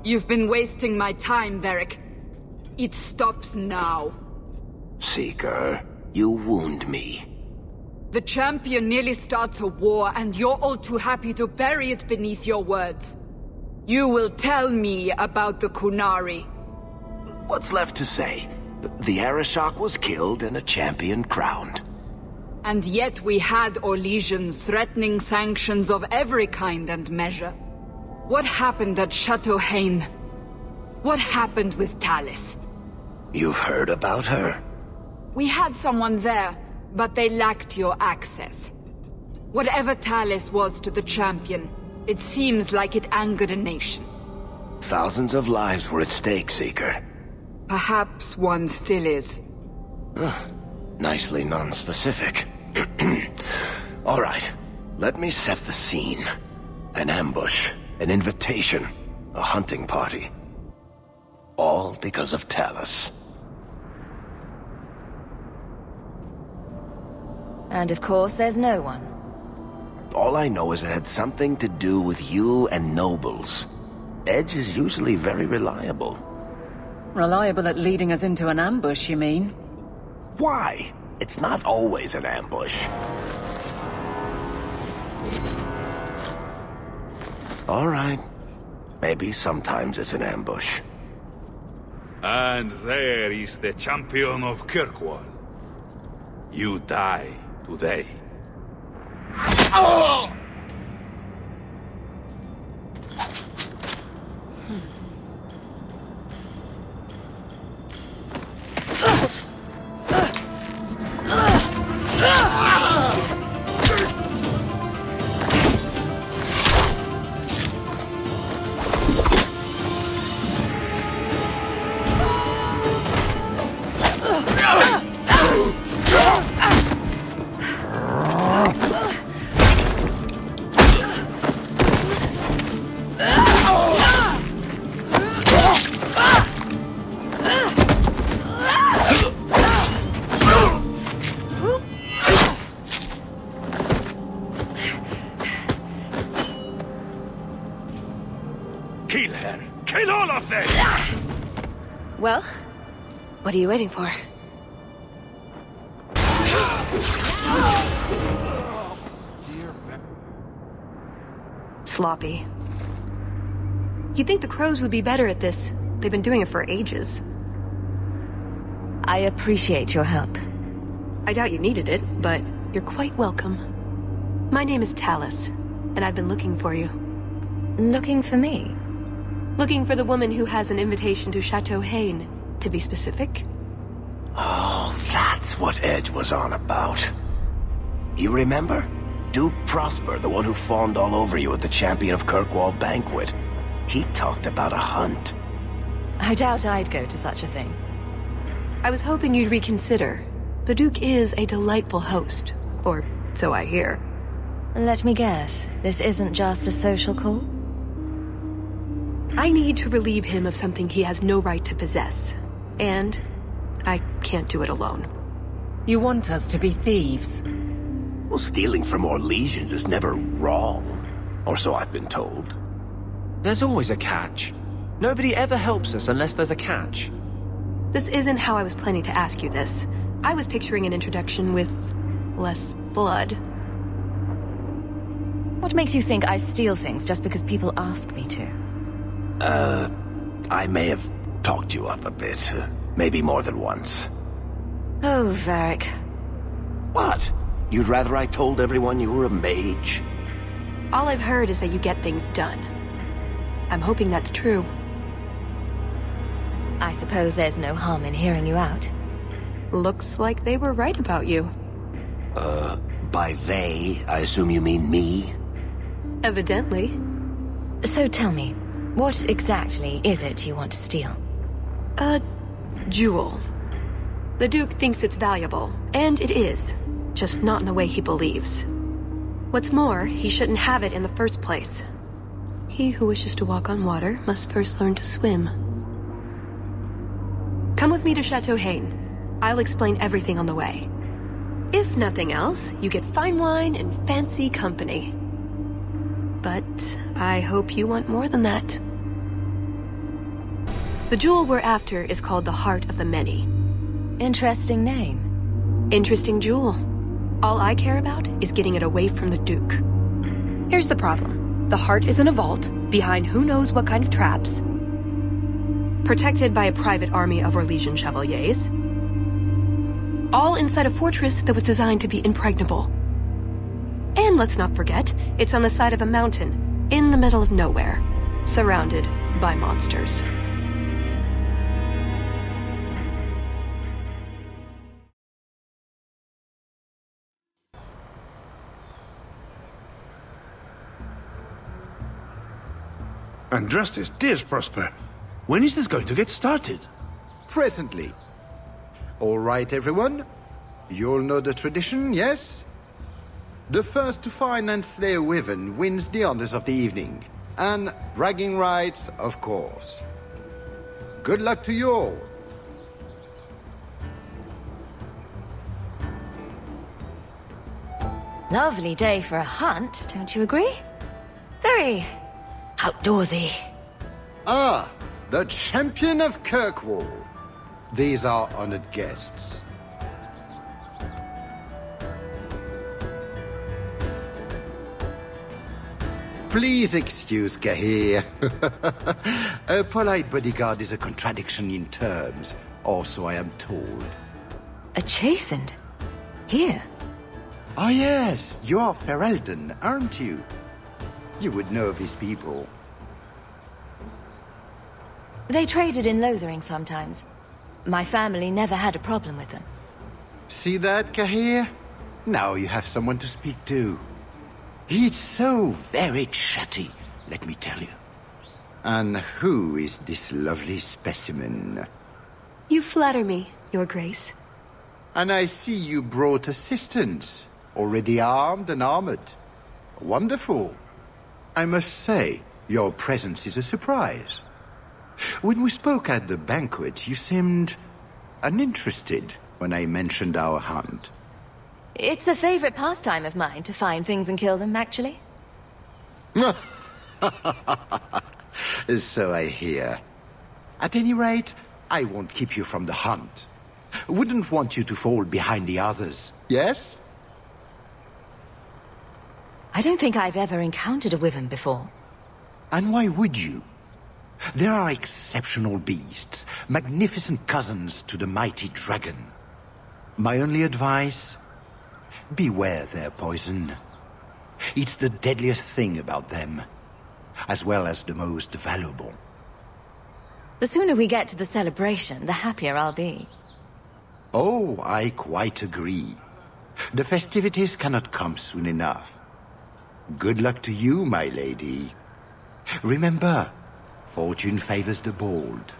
You've been wasting my time, Varric. It stops now. Seeker, you wound me. The champion nearly starts a war, and you're all too happy to bury it beneath your words. You will tell me about the Qunari. What's left to say? The Arishok was killed and a champion crowned. And yet we had Orlesians threatening sanctions of every kind and measure. What happened at Chateau Hain? What happened with Tallis? You've heard about her? We had someone there, but they lacked your access. Whatever Tallis was to the champion, it seems like it angered a nation. Thousands of lives were at stake, Seeker. Perhaps one still is. Nicely non-specific. All right, let me set the scene. An ambush, an invitation, a hunting party. All because of Tallis. And of course, there's no one. All I know is it had something to do with you and nobles. Edge is usually very reliable. Reliable at leading us into an ambush, you mean? Why? It's not always an ambush. All right. Maybe sometimes it's an ambush. And there is the champion of Kirkwall. You die today. Oh! Kill her! Kill all of them! Well, what are you waiting for? Sloppy. You'd think the crows would be better at this. They've been doing it for ages. I appreciate your help. I doubt you needed it, but you're quite welcome. My name is Tallis, and I've been looking for you. Looking for me? Looking for the woman who has an invitation to Chateau Hain, to be specific. Oh, that's what Edge was on about. You remember? Duke Prosper, the one who fawned all over you at the Champion of Kirkwall banquet. He talked about a hunt. I doubt I'd go to such a thing. I was hoping you'd reconsider. The Duke is a delightful host, or so I hear. Let me guess, this isn't just a social call? I need to relieve him of something he has no right to possess. And I can't do it alone. You want us to be thieves? Well, stealing from Orlesians is never wrong. Or so I've been told. There's always a catch. Nobody ever helps us unless there's a catch. This isn't how I was planning to ask you this. I was picturing an introduction with less blood. What makes you think I steal things just because people ask me to? I may have talked you up a bit. Maybe more than once. Oh, Varric. What? You'd rather I told everyone you were a mage? All I've heard is that you get things done. I'm hoping that's true. I suppose there's no harm in hearing you out. Looks like they were right about you. By they, I assume you mean me? Evidently. So tell me, what exactly is it you want to steal? A jewel. The Duke thinks it's valuable, and it is. Just not in the way he believes. What's more, he shouldn't have it in the first place. He who wishes to walk on water must first learn to swim. Come with me to Chateau Hain. I'll explain everything on the way. If nothing else, you get fine wine and fancy company. But I hope you want more than that. The jewel we're after is called the Heart of the Many. Interesting name. Interesting jewel. All I care about is getting it away from the Duke. Here's the problem. The heart is in a vault, behind who knows what kind of traps, protected by a private army of Orlesian chevaliers, all inside a fortress that was designed to be impregnable. And let's not forget, it's on the side of a mountain, in the middle of nowhere, surrounded by monsters. Andrastes, dear Prosper, when is this going to get started? Presently. All right, everyone. You'll know the tradition, yes? The first to find and slay a wyvern wins the honors of the evening. And bragging rights, of course. Good luck to you all. Lovely day for a hunt, don't you agree? Very outdoorsy. Ah, the champion of Kirkwall. These are honored guests. Please excuse Cahir. A polite bodyguard is a contradiction in terms, or so I am told. A chastened? Here? Ah yes, you are Ferelden, aren't you? You would know these people. They traded in Lothering sometimes. My family never had a problem with them. See that, Cahir? Now you have someone to speak to. He's so very chatty, let me tell you. And who is this lovely specimen? You flatter me, Your Grace. And I see you brought assistance, already armed and armored. Wonderful. I must say, your presence is a surprise. When we spoke at the banquet, you seemed uninterested when I mentioned our hunt. It's a favorite pastime of mine to find things and kill them, actually. So I hear. At any rate, I won't keep you from the hunt. Wouldn't want you to fall behind the others, yes? I don't think I've ever encountered a wyvern before. And why would you? There are exceptional beasts, magnificent cousins to the mighty dragon. My only advice? Beware their poison. It's the deadliest thing about them, as well as the most valuable. The sooner we get to the celebration, the happier I'll be. Oh, I quite agree. The festivities cannot come soon enough. Good luck to you, my lady. Remember, fortune favors the bold.